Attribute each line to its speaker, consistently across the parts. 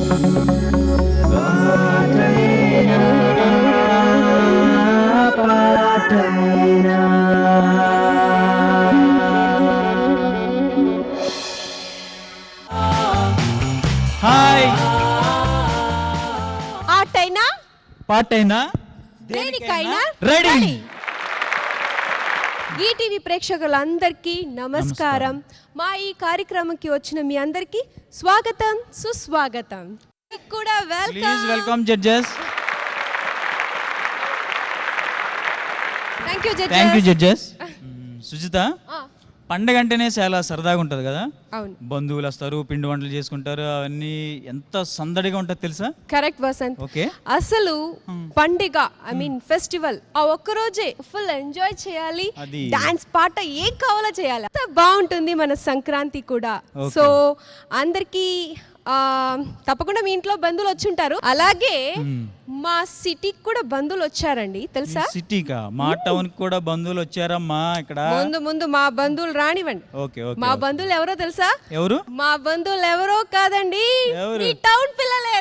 Speaker 1: Hi
Speaker 2: ఆటైనా
Speaker 1: పాటైనా
Speaker 2: దేనికైనా
Speaker 1: ready.
Speaker 2: ETV ప్రేక్షకులందరికీ నమస్కారం. మా ఈ కార్యక్రమంకి వచ్చిన మీ అందరికీ స్వాగతం, సుస్వాగతం. మీకు కూడా
Speaker 1: please welcome judges. Thank you judges. Sujitha, పండగ అంటేనే చాలా సరదాగా ఉంటుంది కదా.
Speaker 2: అవును,
Speaker 1: బంధువులు వస్తారు, పిండి వంటలు చేసుకుంటారు, అవన్నీ ఎంత సందడిగా ఉంటుంది తెలుసా.
Speaker 2: కరెక్ట్ వసంత్.
Speaker 1: ఓకే,
Speaker 2: అసలు పండుగ ఐ మీన్ ఫెస్టివల్ ఆ ఒక్కరోజే ఫుల్ ఎంజాయ్ చేయాలి.
Speaker 1: అది
Speaker 2: డాన్స్ పాట ఏం కావాలో చేయాలి. అంత బాగుంటుంది మన సంక్రాంతి కూడా. సో అందరికీ తప్పకుండా మీ ఇంట్లో బంధువులు వచ్చి ఉంటారు. అలాగే మా సిటీకి కూడా బంధువులు వచ్చారండి తెలుసా.
Speaker 1: సిటీకా? మా టౌన్ కూడా బంధువులు వచ్చారమ్మా. ఇక్కడ
Speaker 2: ముందు మా బంధువులు రానివ్వండి.
Speaker 1: Okay okay.
Speaker 2: మా బంధువులు ఎవరో తెలుసా?
Speaker 1: ఎవరు?
Speaker 2: మా బంధువులు ఎవరో కాదండి,
Speaker 1: ఎవరు?
Speaker 2: మీ టౌన్ పిల్లలే.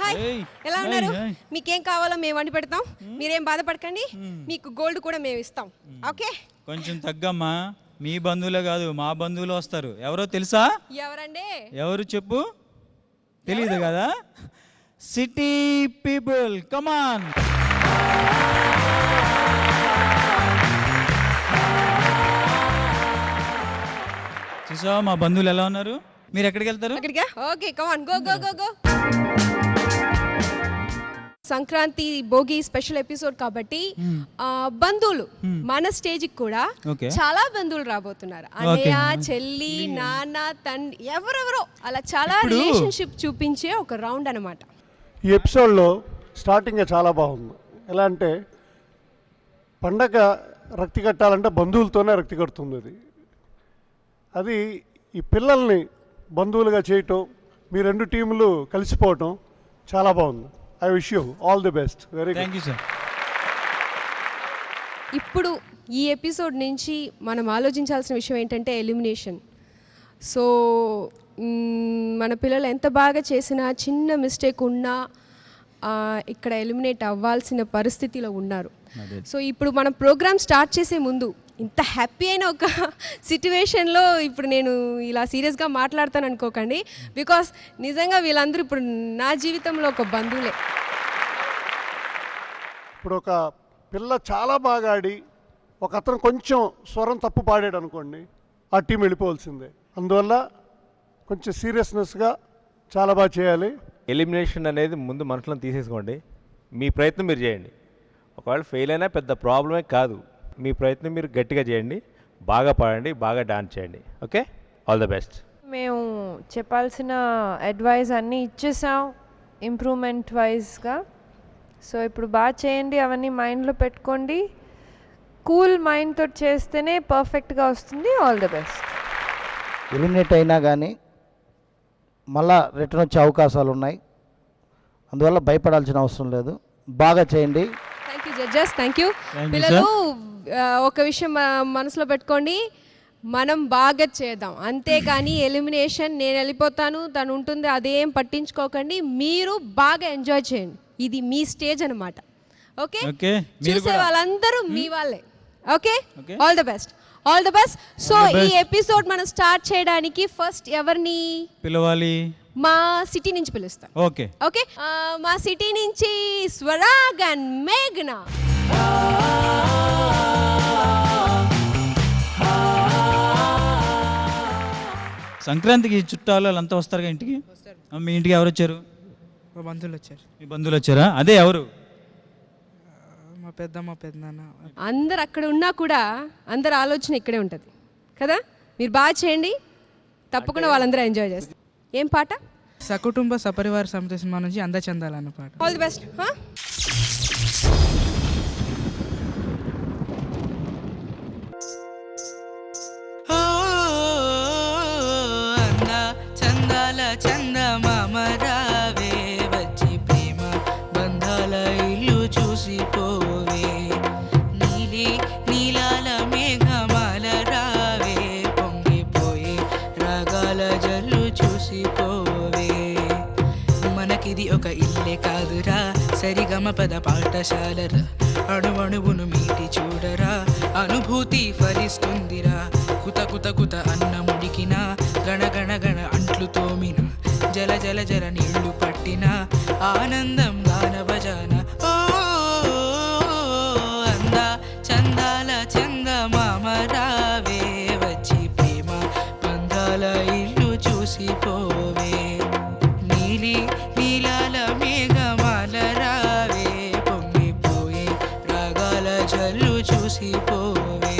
Speaker 2: హాయ్, ఎలా ఉన్నారు? మీకేం కావాలో మేము వండి పెడతాం, మీరేం బాధపడకండి. మీకు గోల్డ్ కూడా మేము ఇస్తాం. ఓకే,
Speaker 1: కొంచెం తగ్గమ్మా. మీ బంధువులే కాదు, మా బంధువులు వస్తారు. ఎవరో తెలుసా?
Speaker 2: ఎవరండి?
Speaker 1: ఎవరు చెప్పు. తెలీదు కదా? City people, come on. చూసావా మా బంధువులు ఎలా ఉన్నారు? మీరు ఎక్కడికి వెళ్తారు?
Speaker 2: అక్కడికా? Okay, come on, go go go go. Sankranti Bhogi special episode కాబట్టి బంధువులు మన స్టేజ్ కి కూడా చాలా బంధువులు రాబోతున్నారు. అన్నయ్య, చెల్లి, నాన్న, తండ్రి, ఎవరెవరో అలా చాలా రిలేషన్షిప్ చూపించే ఒక రౌండ్ అన్నమాట.
Speaker 3: ఈ ఎపిసోడ్లో స్టార్టింగ్ చాలా బాగుంది. ఎలా అంటే పండగ రక్తి కట్టాలంటే బంధువులతోనే రక్తి కడుతుంది. అది ఈ పిల్లల్ని బంధువులుగా చేయటం, మీ రెండు టీములు కలిసిపోవటం చాలా బాగుంది. I wish you all the best. Very good.
Speaker 1: Thank you sir.
Speaker 2: ఇప్పుడు ఈ ఎపిసోడ్ నుంచి మనం ఆలోచించాల్సిన విషయం ఏంటంటే ఎలిమినేషన్. సో మన పిల్లలు ఎంత బాగా చేసినా, చిన్న మిస్టేక్ ఉన్నా ఇక్కడ ఎలిమినేట్ అవ్వాల్సిన పరిస్థితిలో ఉన్నారు. సో ఇప్పుడు మనం ప్రోగ్రామ్ స్టార్ట్ చేసే ముందు ఇంత హ్యాపీ అయిన ఒక సిట్యువేషన్లో ఇప్పుడు నేను ఇలా సీరియస్గా మాట్లాడతాను అనుకోకండి. బికాస్ నిజంగా వీళ్ళందరూ ఇప్పుడు నా జీవితంలో ఒక బంధువులే.
Speaker 3: ఇప్పుడు ఒక పిల్ల చాలా బాగా ఆడి ఒక అతను కొంచెం స్వరం తప్పు పాడాడు అనుకోండి, ఆ టీం వెళ్ళిపోవాల్సిందే. అందువల్ల కొంచెం సీరియస్నెస్గా చాలా బాగా చేయాలి.
Speaker 4: ఎలిమినేషన్ అనేది ముందు మనుషులను తీసేసుకోండి. మీ ప్రయత్నం మీరు చేయండి. ఒకవేళ ఫెయిల్ అయినా పెద్ద ప్రాబ్లమే కాదు. మీ ప్రయత్నం మీరు గట్టిగా చేయండి, బాగా పాడండి, బాగా డాన్స్ చేయండి. Okay, all the best.
Speaker 5: మేము చెప్పాల్సిన అడ్వైస్ అన్నీ ఇచ్చేసాం ఇంప్రూవ్మెంట్ వైజ్గా. సో ఇప్పుడు బాగా చేయండి, అవన్నీ మైండ్లో పెట్టుకోండి. కూల్ మైండ్తో చేస్తేనే పర్ఫెక్ట్గా వస్తుంది. All the best.
Speaker 6: ఎలిమినేట్ అయినా కానీ మళ్ళా రిటర్న్ వచ్చే అవకాశాలు ఉన్నాయి. అందువల్ల భయపడాల్సిన అవసరం లేదు. బాగా చేయండి.
Speaker 2: Thank you judges, thank you. పిల్లలు ఒక విషయం మనసులో పెట్టుకోండి, మనం బాగా చేద్దాం, అంతేగాని ఎలిమినేషన్ నేను వెళ్ళిపోతాను తను ఉంటుంది అదేం పట్టించుకోకండి. మీరు బాగా ఎంజాయ్ చేయండి, ఇది మీ స్టేజ్ అనమాట. ఓకే, చూసే వాళ్ళందరూ మీ వాళ్ళే. Okay, all the best, all the best. So ఈ ఎపిసోడ్ మనం స్టార్ట్ చేయడానికి ఫస్ట్ ఎవరిని పిలవాలి? మా సిటీ నుంచి పిలుస్తాం. ఓకే ఓకే, మా సిటీ నుంచి స్వరాగ్ అండ్ మేఘనా.
Speaker 1: సంక్రాంతికి చుట్టాలు వాళ్ళంతా వస్తారు ఇంటికి. మీ ఇంటికి ఎవరు వచ్చారు?
Speaker 7: మా బంధువులు వచ్చారు.
Speaker 1: మీ బంధువులు వచ్చారా? అదే ఎవరు?
Speaker 7: మా పెద్దమ్మ, పెద్దనాన్న.
Speaker 2: అందరు అక్కడ ఉన్నా కూడా అందరు ఆలోచన ఇక్కడే ఉంటుంది కదా. మీరు బాగా చేయండి, తప్పకుండా వాళ్ళందరూ ఎంజాయ్ చేస్తారు. ఏం పాట?
Speaker 7: సకుటుంబ సపరివార సమితి సినిమా నుంచి అందచందాలు అన్న పాట.
Speaker 2: All the best.
Speaker 8: చందాల చందమామ రావే, వచ్చి ప్రేమ బంధాల ఇల్లు చూసిపోవే, నీలి నీలాల మేఘమాల కాదురా సరిగమ పద పాఠశాలరా అణువణువును మీటి చూడరా అనుభూతి ఫలిస్తుందిరా కుత కుత కుత అన్నముడికిన గణ గణ గణ అంట్లు తోమిన జల జల జల నీళ్లు పట్టిన ఆనందం గాన భజన ఓ అందా చందాల చంద మామ రావే వచ్చి ప్రేమ బంధాల ఇల్లు చూసిపోవే నీలి నీలాల మేఘమాల రావే పొంగిపోయే రాగాల జల్లు చూసిపోవే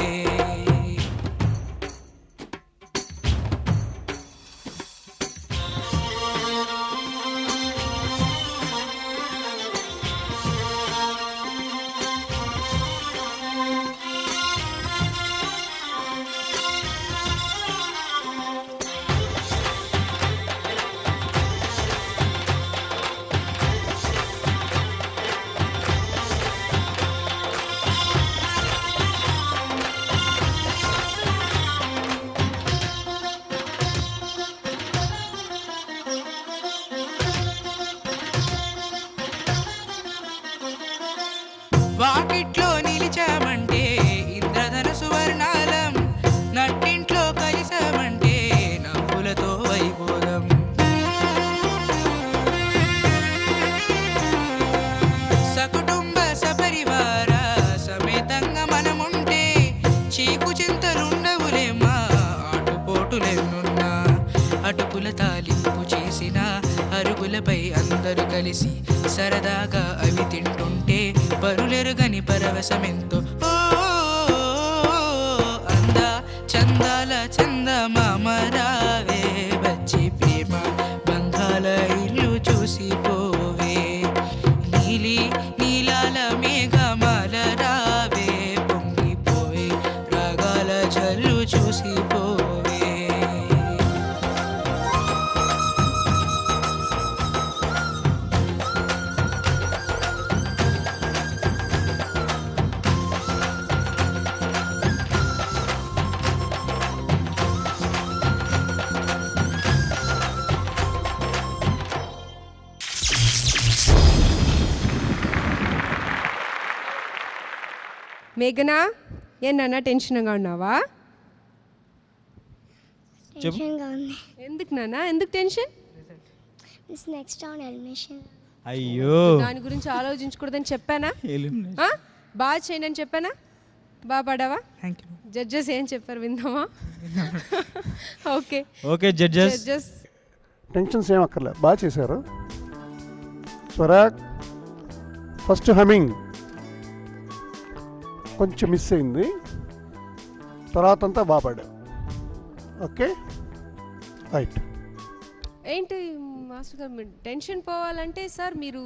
Speaker 8: వాకిట్లో నిలిచామంటే ఇంద్రధనసు వర్ణాలం నట్టింట్లో కలిసామంటే నవ్వులతో వైబోధం సకుటుంబ సపరివార సమేతంగా మనముంటే చీకు చింతలుండవులేమా ఆటుపోటులెన్నున్నా అటుకుల తాలింపు చేసిన అరుగులపై అందరూ కలిసి సరదాగా అవి తింటుంటే పరులెరుగని పరవశమెంతో ఓ అందా చందాల చంద మామ రావే వచ్చి ప్రేమ బంధాల ఇల్లు చూసిపోవే నీలి నీలాల మేఘమాల రావే పొంగిపోయే రాగాల జల్లు చూసిపోవే
Speaker 2: మేఘనా ఏమన్నా టెన్షన్గా ఉన్నావా?
Speaker 9: టెన్షన్గా ఉంది.
Speaker 2: ఎందుకు నాన్న, ఎందుకు tension?
Speaker 9: This next round elimination.
Speaker 1: అయ్యో
Speaker 2: దాని గురించి ఆలోచించకూడదని చెప్పానా? బాగా చేయండి అని చెప్పానా? బాగా పడావా?
Speaker 7: Thank you.
Speaker 2: జడ్జెస్ ఏం చెప్పారు విందామా? Okay
Speaker 1: okay judges
Speaker 2: judges
Speaker 3: tensions ఏం అక్కర్లే, బాగా చేశారు. స్వరాగ్ ఫస్ట్ హమింగ్ కొంచెం మిస్ అయింది, తర్వాత అంతా బాగా పడ్డా. Okay right.
Speaker 2: ఏంటి మాస్టర్ గారు టెన్షన్ పోవాలంటే సార్ మీరు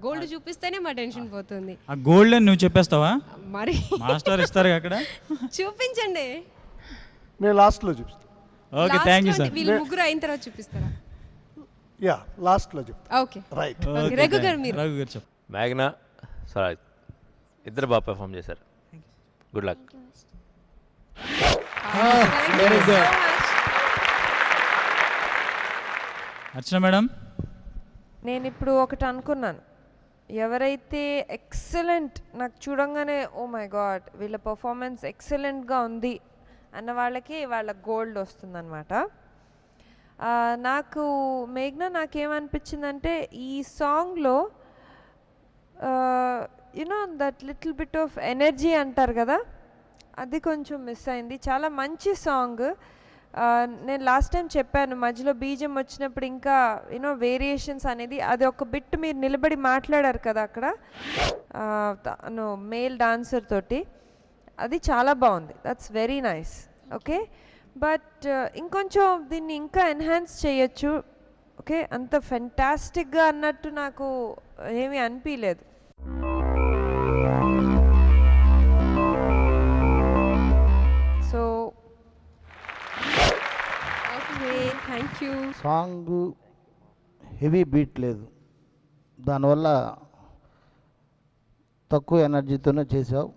Speaker 2: గోల్డ్ చూపిస్తేనే మా టెన్షన్ పోతుంది.
Speaker 1: ఆ గోల్డ్ అని నువ్వు చెప్పేస్తావా?
Speaker 2: మరి
Speaker 1: మాస్టర్ ఇస్తారు అక్కడ,
Speaker 2: చూపించండి.
Speaker 3: నేను లాస్ట్లో చూపిస్తాను.
Speaker 1: Okay thank you sir.
Speaker 2: వీళ్ళు ముగ్గురు అయిన తర్వాత చూపిస్తారా?
Speaker 3: యా లాస్ట్లో చెప్తా.
Speaker 2: Okay
Speaker 3: right.
Speaker 2: రఘు గారు మీరు.
Speaker 1: రఘు గారు చెప్పు.
Speaker 4: మేఘనా స్వరాజ్ ఇద్దరు బాగా పెర్ఫామ్ చేశారు. Good luck.
Speaker 1: Very good. Archana madam,
Speaker 5: నేను ఇప్పుడు ఒకటి అనుకున్నాను, ఎవరైతే ఎక్సలెంట్ నాకు చూడంగానే ఓ మై గాడ్ వీళ్ళ పర్ఫార్మెన్స్ ఎక్సలెంట్గా ఉంది అన్న వాళ్ళకి వాళ్ళ గోల్డ్ వస్తుందన్నమాట. నాకు మేఘ్నా నాకేమనిపించిందంటే ఈ సాంగ్లో you know that little bit of energy అంటారు కదా, అది కొంచెం మిస్ అయింది. చాలా మంచి సాంగ్. నేను లాస్ట్ టైం చెప్పాను మధ్యలో బీజం వచ్చినప్పుడు ఇంకా యూనో వేరియేషన్స్ అనేది, అది ఒక బిట్ మీరు నిలబడి మాట్లాడారు కదా అక్కడ మేల్ డాన్సర్ తోటి, అది చాలా బాగుంది. That's very nice. Okay but ఇంకొంచెం దీన్ని ఇంకా ఎన్హాన్స్ చేయొచ్చు. ఓకే అంత ఫెంటాస్టిక్గా అన్నట్టు నాకు ఏమీ అనిపించలేదు. So
Speaker 2: okay thank you.
Speaker 6: Song heavy beat లేదు, దానివల్ల తక్కువ ఎనర్జీతోనే చేసావు,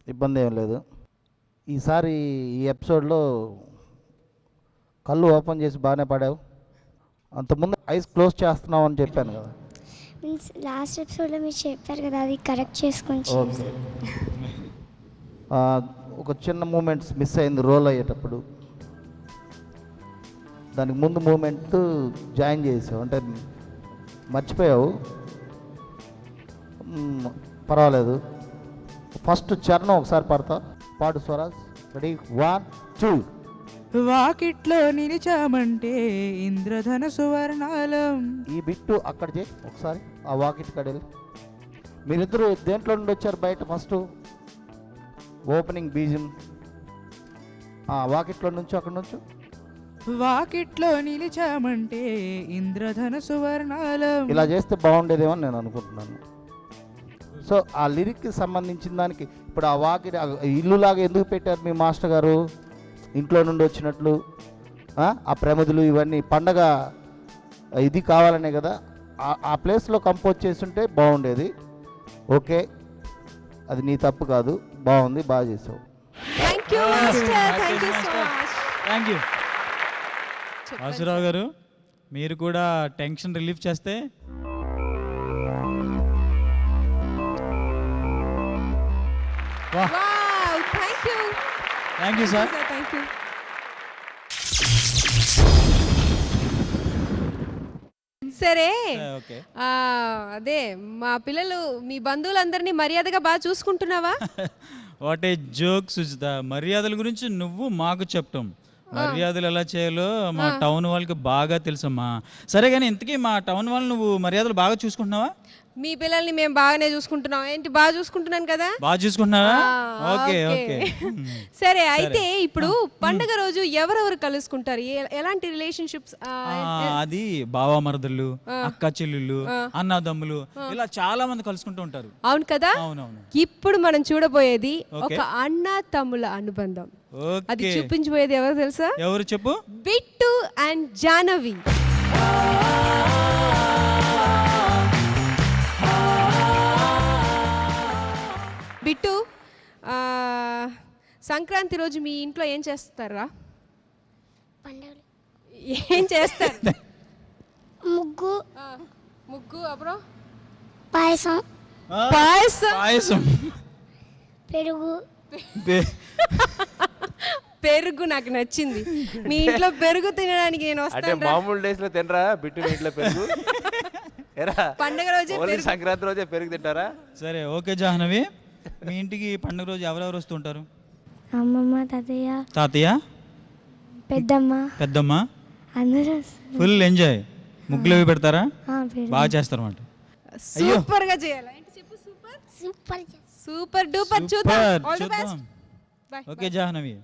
Speaker 6: ఇబ్బంది ఏం లేదు. ఈసారి ఈ ఎపిసోడ్లో కళ్ళు ఓపెన్ చేసి బాగానే పాడావు. అంతకుముందు ఐస్ క్లోజ్ చేస్తున్నావు అని చెప్పాను కదా.
Speaker 9: మీన్స్ లాస్ట్ ఎపిసోడ్లో మీరు చెప్పారు కదా, అది కరెక్ట్ చేసుకొని
Speaker 6: ఓకే. ఒక చిన్న మూమెంట్స్ మిస్ అయింది రోల్ అయ్యేటప్పుడు. దానికి ముందు మూమెంట్ జాయిన్ చేసావు అంటే మర్చిపోయావు. పర్వాలేదు. ఫస్ట్ చరణం ఒకసారి పాడతా. పాడు స్వరాజ్. రెడీ 1 2.
Speaker 8: వాకిట్లో నిలిచామంటే ఇంద్రధన సువర్ణాలం.
Speaker 6: ఈ బిట్టు అక్కడ చేయి ఒకసారి. ఆ వాకిట్ కడేలు. మీరిద్దరు దేంట్లో నుండి వచ్చారు బయట? ఫస్ట్ ఓపెనింగ్ బీజం వాకిట్లో నుంచి అక్కడ నుంచి.
Speaker 8: వాకిట్లో నిలిచామంటే ఇంద్రధన సువర్ణాలం.
Speaker 6: ఇలా చేస్తే బాగుండేదేమో నేను అనుకుంటున్నాను. సో ఆ లిరిక్కి సంబంధించిన దానికి ఇప్పుడు ఆ వాకిట్ ఇల్లులాగా ఎందుకు పెట్టారు మీ మాస్టర్ గారు? ఇంట్లో నుండి వచ్చినట్లు ఆ ప్రమిదలు ఇవన్నీ పండగ ఇది కావాలనే కదా. ఆ ప్లేస్లో కంపోజ్ చేస్తుంటే బాగుండేది. ఓకే, అది నీ తప్పు కాదు, బాగుంది, బాగా చేసావు.
Speaker 2: Thank you master, thank you so much.
Speaker 1: Thank you Vasurao గారు. మీరు కూడా టెన్షన్ రిలీఫ్ చేస్తే
Speaker 2: wow, thank you.
Speaker 1: Thank you sir.
Speaker 2: Thank you. సరే,
Speaker 1: ఓకే.
Speaker 2: అదే మా పిల్లలు మీ బంధువులందరినీ మర్యాదగా బాగా చూసుకుంటున్నావా?
Speaker 1: What a joke Sujitha. మర్యాదల గురించి నువ్వు మాకు చెప్పటం, మర్యాదలు ఎలా చేయాలో మా టౌన్ వాళ్ళకి బాగా తెలుసమ్మా. సరే కానీ ఇంతకీ మా టౌన్ వాళ్ళు నువ్వు మర్యాదలు బాగా చూసుకుంటున్నావా?
Speaker 2: మీ పిల్లల్ని మేము బాగానే చూసుకుంటున్నాం. ఏంటి, బాగా చూసుకుంటున్నాను కదా?
Speaker 1: బాగా చూసుకుంటున్నావా? Okay
Speaker 2: okay.
Speaker 1: ఓకే.
Speaker 2: సరే, అయితే ఇప్పుడు పండగ రోజు ఎవరెవరు కలుసుకుంటారు? ఎలాంటి రిలేషన్షిప్స్?
Speaker 1: అది బావ మరదళ్ళు, అక్క చెల్లెళ్ళు, అన్నదమ్ములు, ఇలా చాలా మంది కలుసుకుంటూ ఉంటారు.
Speaker 2: అవును కదా.
Speaker 1: అవునవును.
Speaker 2: ఇప్పుడు మనం చూడబోయేది ఒక అన్న తమ్ముల అనుబంధం. అది
Speaker 1: ఓకే.
Speaker 2: చూపించబోయేది ఎవరు తెలుసా?
Speaker 1: ఎవరు చెప్పు?
Speaker 2: బిట్టు అండ్ జాహ్నవి. బిట్టు, సంక్రాంతి రోజు మీ ఇంట్లో ఏం చేస్తారా?
Speaker 9: పండుగలు
Speaker 2: ఏం చేస్తారు?
Speaker 9: ముగ్గు,
Speaker 2: ముగ్గు, అప్పుడు
Speaker 9: పాయసం,
Speaker 2: పాయసం,
Speaker 1: పాయసం,
Speaker 9: పెరుగు.
Speaker 2: పెరుగు నాకు నచ్చింది. మీ ఇంట్లో పెరుగు తినడానికి నేను
Speaker 4: అంటే
Speaker 2: వస్తాను.
Speaker 4: మామూలు డేస్ లో తినరా బిట్టు ఇంట్లో పెరుగు? ఎరా
Speaker 2: పండగ రోజే
Speaker 4: ఓన్లీ
Speaker 2: పెరుగు.
Speaker 4: సంక్రాంతి రోజే పెరుగు తింటారా?
Speaker 1: సరే ఓకే జాహ్నవి, మీ ఇంటికి పండుగ రోజు ఎవరెవరు వస్తుంటారు?
Speaker 9: అమ్మమ్మ, తాతయ్య,
Speaker 1: తాతయ్య,
Speaker 9: పెద్దమ్మ,
Speaker 1: పెద్దమ్మ,
Speaker 9: అందరూ.
Speaker 1: Full enjoy. ముగ్గులు అవి పెడతారా? బాగా చేస్తారు అన్నమాట.
Speaker 2: సూపర్ గా చేయాలి. ఏంటి చెప్పు? Super
Speaker 9: super.
Speaker 2: Super duper. చూద్దాం.
Speaker 1: Super,
Speaker 2: all the best.
Speaker 1: చూద్దాం.
Speaker 2: బై.
Speaker 1: ఓకే జాహ్నవి.